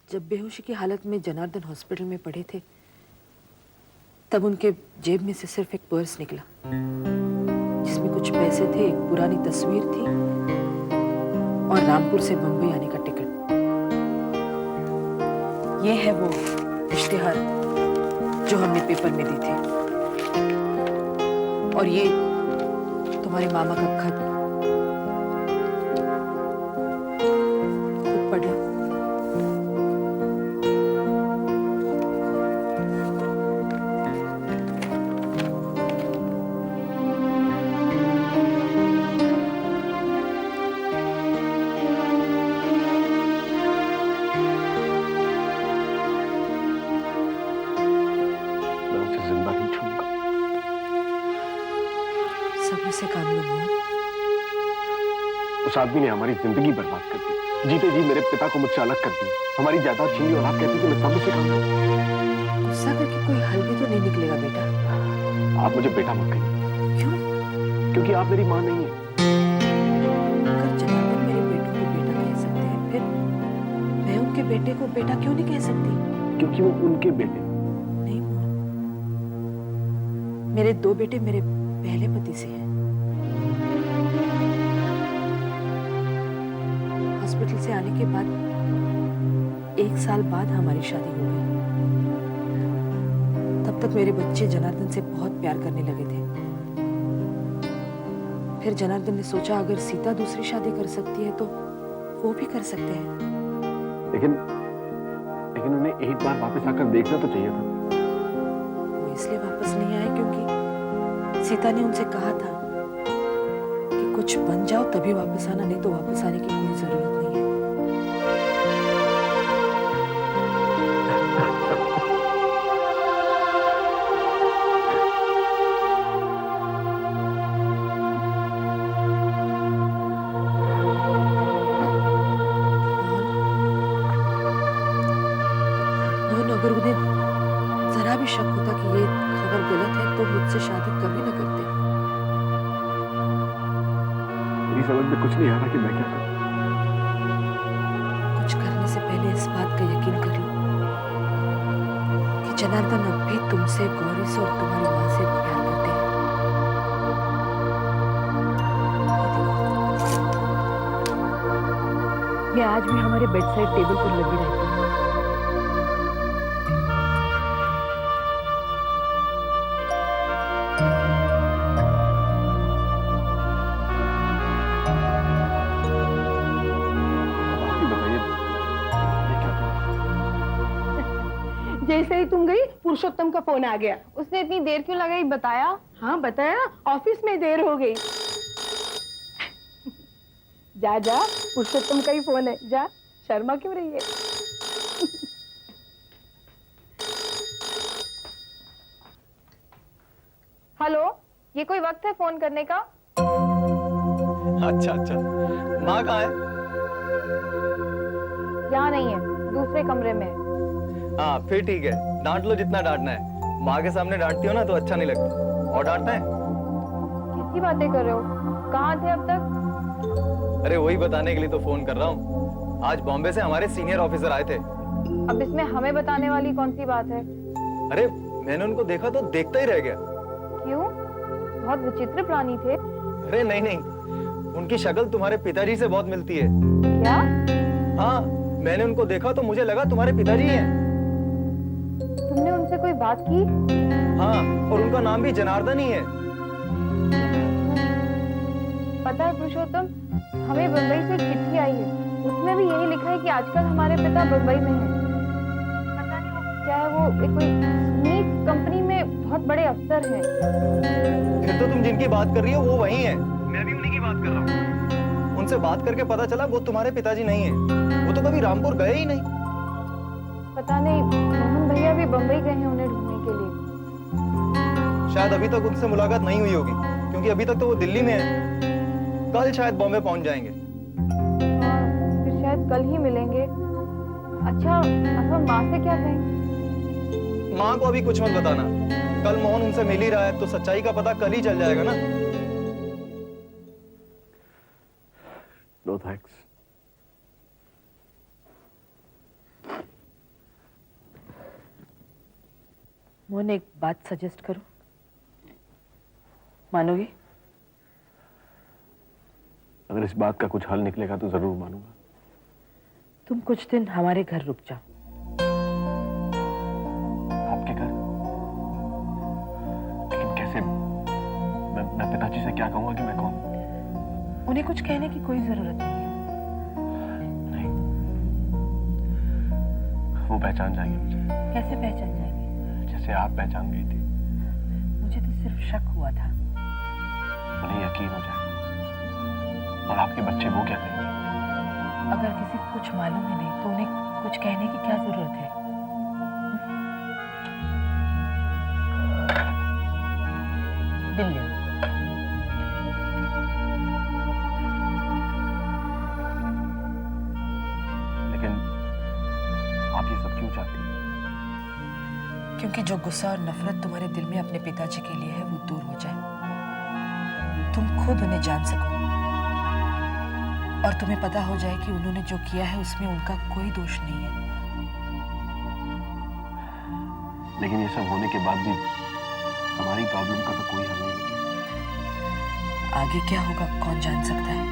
जब बेहोशी की हालत में जनार्दन हॉस्पिटल में पड़े थे तब उनके जेब में से सिर्फ एक पर्स निकला जिसमें कुछ पैसे थे, एक पुरानी तस्वीर थी और रामपुर से बंबई आने का टिकट। ये है वो इश्तिहार जो हमने पेपर में दी थी और ये तुम्हारे मामा का खत। खुद पढ़ लो। सब्र से काम लो मोहन। उस आदमी ने हमारी जिंदगी बर्बाद कर दी। जीते जी मेरे पिता को मुझसे अलग कर दिया, हमारी जायदाद छीनी और आप कहती कि मैं सब्र से काम लूं। गुस्सा करके कोई हल भी तो नहीं निकलेगा बेटा। आप मुझे बेटा मत कहिए। क्यों? क्योंकि आप मेरी माँ नहीं है। अगर जनार्दन मेरे बेटों को बेटा कह सकते हैं फिर मैं उनके बेटे को बेटा क्यों नहीं कह सकती? क्योंकि वो उनके बेटे। नहीं मोहन, मेरे दो बेटे मेरे पहले पति से हैं। हॉस्पिटल से आने के बाद 1 साल बाद हमारी शादी हो गई। तब तक मेरे बच्चे जनार्दन से बहुत प्यार करने लगे थे। फिर जनार्दन ने सोचा अगर सीता दूसरी शादी कर सकती है तो वो भी कर सकते हैं। लेकिन उन्हें एक बार वापस आकर देखना तो चाहिए था। वो इसलिए वापस नहीं आए क्योंकि सीता ने उनसे कहा था कि कुछ बन जाओ तभी वापस आना, नहीं तो वापस आने की कोई जरूरत नहीं है। मोहन, अगर उन्हें जरा भी शक होता कि ये खबर गलत है तो मुझसे शादी कभी न करते। मेरी समझ में कुछ नहीं आ रहा कि मैं क्या करूं। कुछ करने से पहले इस बात का यकीन कर लो कि जनार्दन अब भी तुमसे, गौरी से और तुम्हारी माँ से प्यार करते हैं। ये आज भी हमारे बेड साइड टेबल पर लगी रहती है। जैसे ही तुम गई पुरुषोत्तम का फोन आ गया। उसने इतनी देर क्यों लगाई बताया? हाँ बताया ना, ऑफिस में देर हो गई। जा जा, पुरुषोत्तम का ही फोन है, जा, शर्मा क्यों रही है? हेलो, ये कोई वक्त है फोन करने का? अच्छा, माँ कहाँ है? यहाँ नहीं है, दूसरे कमरे में है। हाँ फिर ठीक है, डांट लो जितना डांटना है। माँ के सामने डांटती हो ना तो अच्छा नहीं लगता। और डांटना है? किसकी बातें कर रहे हो? कहाँ थे अब तक? अरे वही बताने के लिए तो फोन कर रहा हूँ। आज बॉम्बे से हमारे सीनियर ऑफिसर आए थे। अब इसमें हमें बताने वाली कौन सी बात है? अरे मैंने उनको देखा तो देखता ही रह गया। क्यों? बहुत विचित्र प्राणी थे। अरे नहीं, उनकी शक्ल तुम्हारे पिताजी से बहुत मिलती है। क्या? हाँ, मैंने उनको देखा तो मुझे लगा तुम्हारे पिताजी हैं। तुमने उनसे कोई बात की? हाँ, और उनका नाम भी जनार्दन ही है। पता है पुरुषोत्तम, हमें बंबई से एक चिट्ठी आई है। उसमें भी यही लिखा है कि आजकल हमारे पिता बंबई में हैं। पता नहीं वो क्या है, वो एक कोई नीट कंपनी में बहुत बड़े अफसर हैं। फिर तो तुम जिनकी बात कर रही हो वो वही है। मैं भी उन्हीं की बात कर रहा हूँ। उनसे बात करके पता चला वो तुम्हारे पिताजी नहीं है। वो तो कभी रामपुर गए ही नहीं। पता नहीं, मोहन भैया भी बंबई गए हैं उन्हें ढूंढने के लिए। शायद अभी तक उनसे मुलाकात नहीं हुई होगी, क्योंकि अभी तक तो वो दिल्ली में है। कल शायद बॉम्बे पहुंच जाएंगे। हाँ, फिर शायद कल ही मिलेंगे। अच्छा, अब हम माँ से क्या कहें? माँ को अभी कुछ मत बताना। कल मोहन उनसे मिल ही रहा है तो सच्चाई का पता कल ही चल जाएगा ना। No thanks. मोहन, एक बात सजेस्ट करूं? मानोगे? अगर इस बात का कुछ हल निकलेगा तो जरूर मानूंगा। तुम कुछ दिन हमारे घर रुक जाओ। आपके घर? लेकिन कैसे? मैं पिताजी से क्या कहूंगा कि मैं कौन? उन्हें कुछ कहने की कोई जरूरत नहीं है। नहीं, वो पहचान जाएंगे मुझे। कैसे पहचान जाएंगे? जैसे आप पहचान गई थी। मुझे तो सिर्फ शक हुआ था। उन्हें यकीन हो जाएगा। और आपके बच्चे वो क्या कहेंगे? अगर किसी को कुछ मालूम ही नहीं तो उन्हें कुछ कहने की क्या जरूरत है? बिल्ली। लेकिन आप ये सब क्यों चाहती हैं? क्योंकि जो गुस्सा और नफरत तुम्हारे दिल में अपने पिताजी के लिए है वो दूर हो जाए, तुम खुद उन्हें जान सको और तुम्हें पता हो जाए कि उन्होंने जो किया है उसमें उनका कोई दोष नहीं है। लेकिन ये सब होने के बाद भी हमारी प्रॉब्लम का तो कोई हल नहीं निकला। आगे क्या होगा कौन जान सकता है?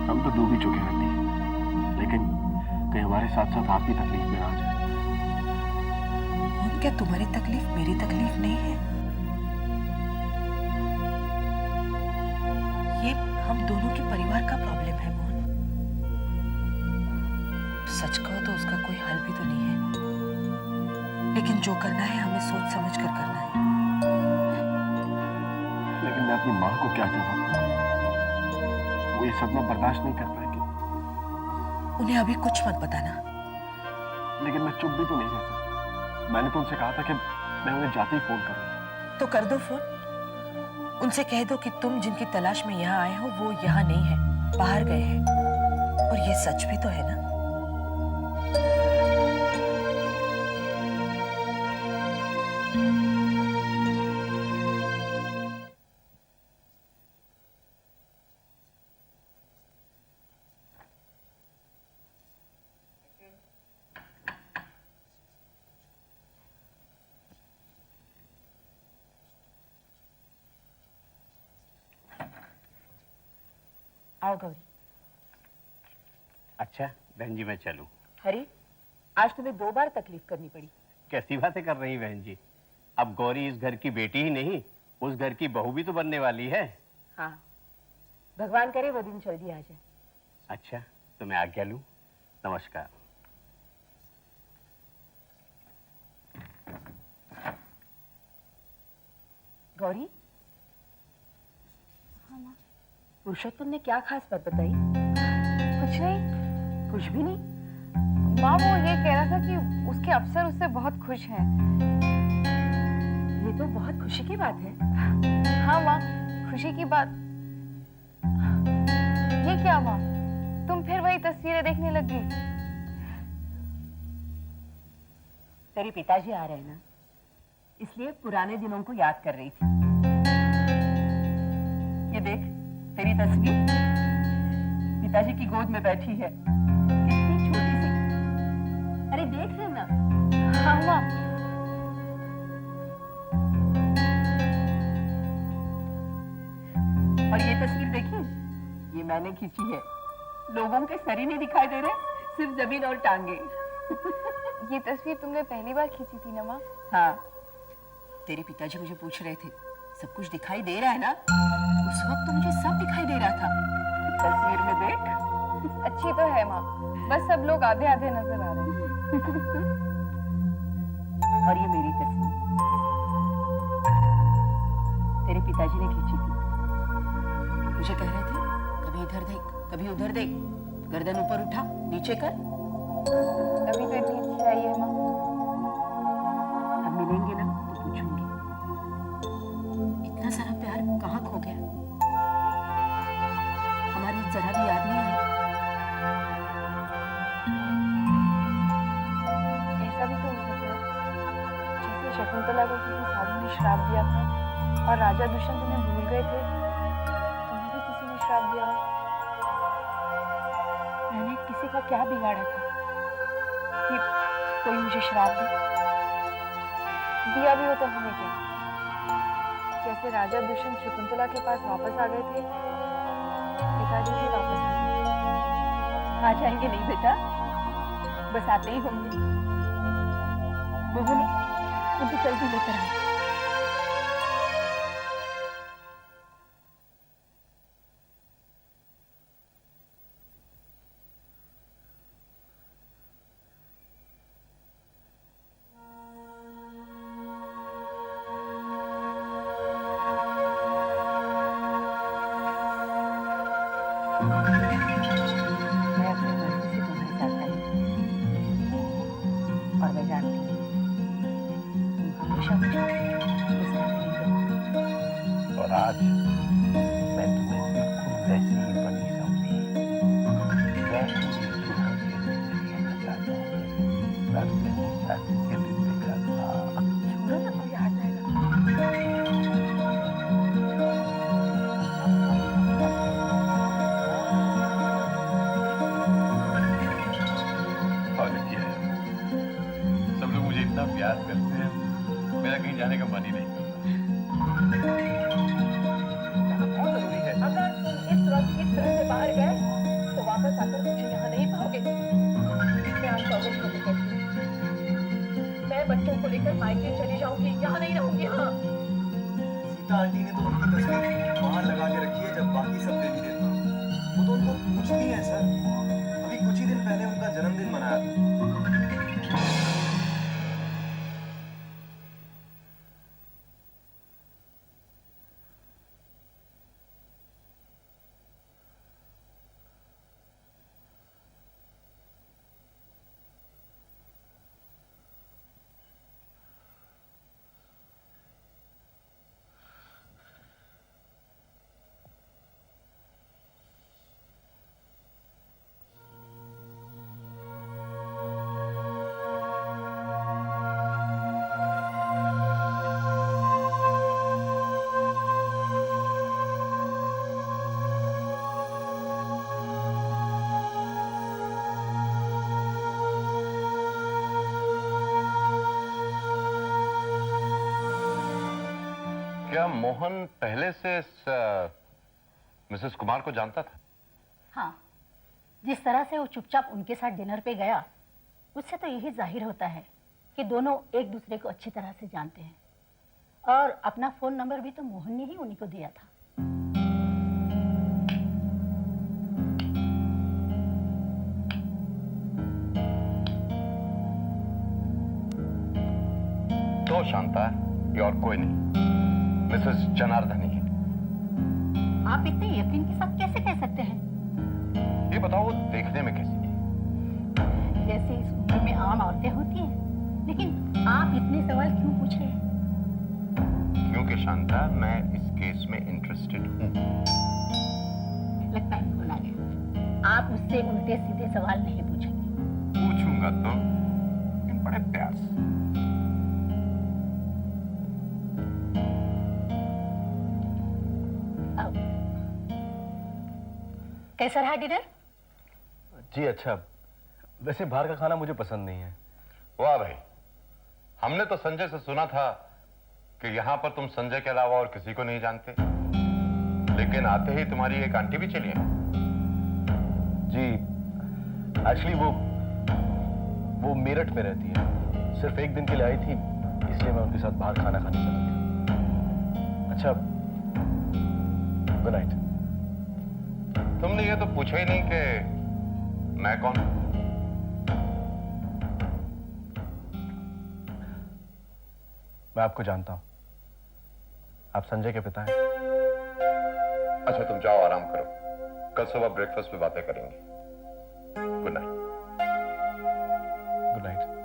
हम तो डूब ही चुके हैं आंटी, लेकिन कहीं हमारे साथ साथ आप भी तकलीफ में आ जाए। मोहन, क्या तुम्हारी तकलीफ मेरी तकलीफ नहीं है? ये हम दोनों के परिवार का प्रॉब्लम है मोहन। सच कहो तो उसका कोई हल भी तो नहीं है, लेकिन जो करना है हमें सोच समझ कर करना है। लेकिन मैं अपनी माँ को क्या जवाब दूं? वो ये सदमा बर्दाश्त नहीं कर पाएगी। उन्हें अभी कुछ मत बताना। लेकिन मैं चुप भी तो नहीं रह सकता। मैंने तो उनसे कहा था कि मैं उन्हें जाते ही फोन करूंगा। तो कर दो फोन। उनसे कह दो कि तुम जिनकी तलाश में यहाँ आए हो वो यहाँ नहीं है, बाहर गए हैं। और ये सच भी तो है ना? आओ गौरी। अच्छा बहन जी, मैं चलूं? अरे, आज तुम्हें 2 बार तकलीफ करनी पड़ी। कैसी बातें कर रही बहन जी? अब गौरी इस घर की बेटी ही नहीं, उस घर की बहू भी तो बनने वाली है। हाँ, भगवान करे वो दिन जल्दी आ जाए। अच्छा, तो मैं आज्ञा लूं। नमस्कार। गौरी, पुरुषोत्तम ने क्या खास बात बताई? कुछ नहीं। कुछ भी नहीं? माँ, वो ये कह रहा था कि उसके अफसर उससे बहुत खुश हैं। ये तो बहुत खुशी की बात है। हाँ माँ, खुशी की बात। ये क्या माँ, तुम फिर वही तस्वीरें देखने लगी? तेरे पिताजी आ रहे हैं ना, इसलिए पुराने दिनों को याद कर रही थी। ये देख, तेरी तस्वीर पिताजी की गोद में बैठी है, कितनी छोटी सी। अरे देख रहे ना? हाँ माँ। और ये तस्वीर देखी, ये मैंने खींची है। लोगों के सर ही नहीं दिखाई दे रहे, सिर्फ जमीन और टांगे। ये तस्वीर तुमने पहली बार खींची थी ना माँ? हाँ, तेरे पिताजी मुझे पूछ रहे थे, सब कुछ दिखाई दे रहा है ना? उस वक्त तो मुझे सब दिखाई दे रहा था। तस्वीर में देख। अच्छी तो है माँ, बस सब लोग आधे आधे नजर आ रहे हैं। और ये मेरी तस्वीर तेरे पिताजी ने खींची थी। मुझे कह रहे थे, कभी इधर देख, कभी उधर देख, गर्दन ऊपर उठा, नीचे कर। अभी तो इतनी अच्छी आई है माँ। अब मिलेंगे ना तो पूछूंगी, इतना सारा प्यार कहाँ खो गया? हमारी जरा भी याद नहीं आई। ऐसा भी तो हो सकता है, जैसे शकुंतला को किसी साधु ने श्राप दिया था और राजा दुष्यंत तुम्हें भूल गए थे, तुम्हें भी किसी ने श्राप दिया हो। मैंने किसी का क्या बिगाड़ा था कि कोई मुझे श्राप दे? दिया भी हो तो हमें क्या? जैसे राजा दुष्यंत शकुंतला के पास वापस आ गए थे, पिताजी भी वापस आ गए। आ जाएंगे नहीं बेटा, बस आते ही होंगे। मोहन उनको जल्दी लेकर आए। मैं अपनी मर्जी से तुम्हारे साथ आई और मैं जानती हूँ तुम हमेशा मुझे इस साथ रहेंगे। और आज मैं तुम्हें बिल्कुल वैसी ही बनी समझी, वैसी ही दुल्हन की जिंदगी लेना चाहता हूँ। बस मेरी शादी के दिन देखा था। छोड़ो ना, कोई आ जाएगा। और देखिए, सब लोग मुझे इतना प्यार करते हैं, मेरा कहीं जाने का मन ही नहीं करता। बहुत जरूरी है। अगर तुम इस वक्त इस तरह से बाहर गए तो वापस आकर मुझे यहाँ नहीं पाओगे। मैं आपको अवश्य नहीं कहती, मैं बच्चों को लेकर मायके चली जाऊंगी, यहाँ नहीं रहूंगी। हाँ, सीता आंटी ने तो उनकी तस्वीर वहां लगा के रखी है, जब बाकी सब देवी देवता वो तो उनको पूछती है सर। अभी कुछ ही दिन पहले उनका जन्मदिन मनाया था। क्या मोहन पहले से मिसेस कुमार को जानता था? हाँ, जिस तरह से वो चुपचाप उनके साथ डिनर पे गया, उससे तो यही जाहिर होता है कि दोनों एक दूसरे को अच्छी तरह से जानते हैं। और अपना फोन नंबर भी तो मोहन ने ही उन्हीं को दिया था। तो शांता, ये और कोई नहीं, मिसेस जनार्दनी है। आप इतने यकीन के साथ कैसे कह सकते हैं? ये बताओ, वो देखने में कैसी थी? जैसे इस उम्र में आम औरतें होती हैं, लेकिन आप इतने सवाल क्यों पूछ रहे हैं? क्योंकि शांता, मैं इस केस में इंटरेस्टेड हूँ। लगता है फोन आ गया। आप उससे उल्टे सीधे सवाल नहीं पूछेंगे। पूछूंगा तो, लेकिन बड़े प्यार से। कैसा रहा डिनर? जी अच्छा, वैसे बाहर का खाना मुझे पसंद नहीं है। वाह भाई, हमने तो संजय से सुना था कि यहाँ पर तुम संजय के अलावा और किसी को नहीं जानते, लेकिन आते ही तुम्हारी एक आंटी भी चली है। जी एक्चुअली वो मेरठ में रहती है, सिर्फ एक दिन के लिए आई थी, इसलिए मैं उनके साथ बाहर खाना खाने चला गया। अच्छा, गुड नाइट। तुमने ये तो पूछा ही नहीं कि मैं कौन हूं। मैं आपको जानता हूं, आप संजय के पिता हैं। अच्छा, तुम जाओ, आराम करो, कल सुबह ब्रेकफास्ट पे बातें करेंगे। Good night. Good night.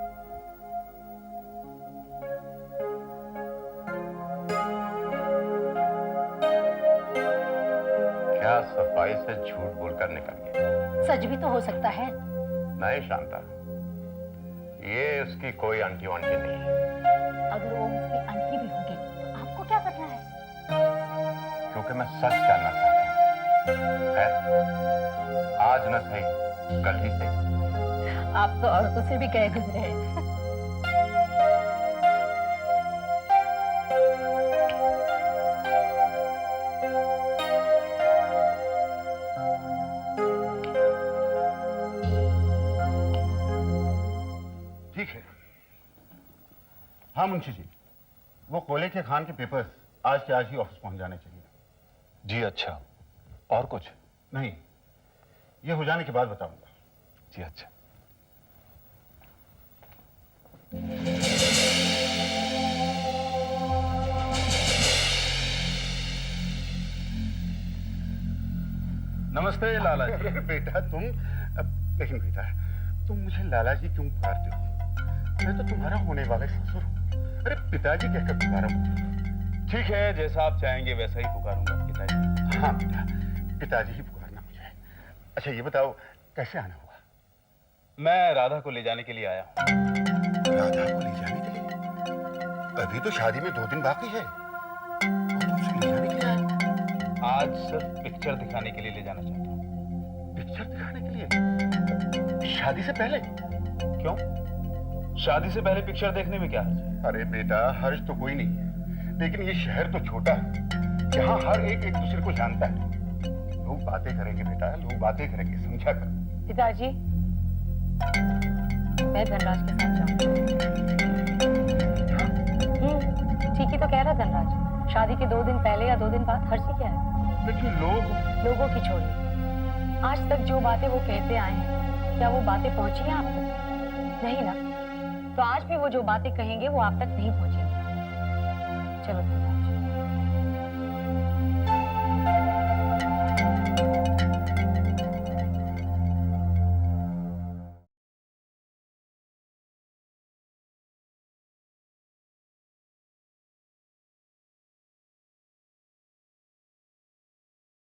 क्या सफाई से झूठ बोलकर निकल गया? सच भी तो हो सकता है। नहीं शांता, ये उसकी कोई आंटी वांटी नहीं है। अगर वो उसकी आंटी भी होगी तो आपको क्या करना है? क्योंकि मैं सच जानना चाहता हूं। है? आज न सही, कल ही सही। आप तो औरतों से भी गए गुजरे हैं। हाँ मुंशी जी, वो कोले के खान के पेपर्स आज के आज ही ऑफिस पहुंच जाने चाहिए। जी अच्छा, और कुछ? नहीं, ये हो जाने के बाद बताऊंगा। जी अच्छा। नमस्ते लाला जी। अरे बेटा तुम, लेकिन बेटा तुम मुझे लाला जी क्यों पुकारते हो? मैं तो तुम्हारा होने वाला ससुर हूँ। अरे पिताजी कहकर पुकारा मुझे। ठीक है, जैसा आप चाहेंगे वैसा ही पुकारूंगा पिताजी। हाँ बेटा, पिताजी ही पुकारना मुझे। अच्छा ये बताओ कैसे आना हुआ? मैं राधा को ले जाने के लिए आया हूँ। राधा को ले जाने के लिए? अभी तो शादी में 2 दिन बाकी है और तुम उसे ले जाने के लिए आए? आज सिर्फ पिक्चर दिखाने के लिए ले जाना चाहता हूँ। पिक्चर दिखाने के लिए? शादी से पहले? क्यों? शादी से पहले पिक्चर देखने में क्या हर्ज है? अरे बेटा हर्ज तो कोई नहीं है, लेकिन ये शहर तो छोटा है, यहाँ हर एक एक दूसरे को जानता है। लोग बातें करेंगे बेटा, लोग बातें करेंगे, समझा कर। पिताजी, मैं धनराज के साथ जाऊंगी। ठीक ही तो कह रहा धनराज। शादी के 2 दिन पहले या 2 दिन बाद हर्षी क्या है? लेकिन लोगों की छोड़िए, आज तक जो बातें वो कहते आए हैं, क्या वो बातें पहुंची हैं आप तक? नहीं ना। तो आज भी वो जो बातें कहेंगे वो आप तक नहीं पहुंचेंगी। चलो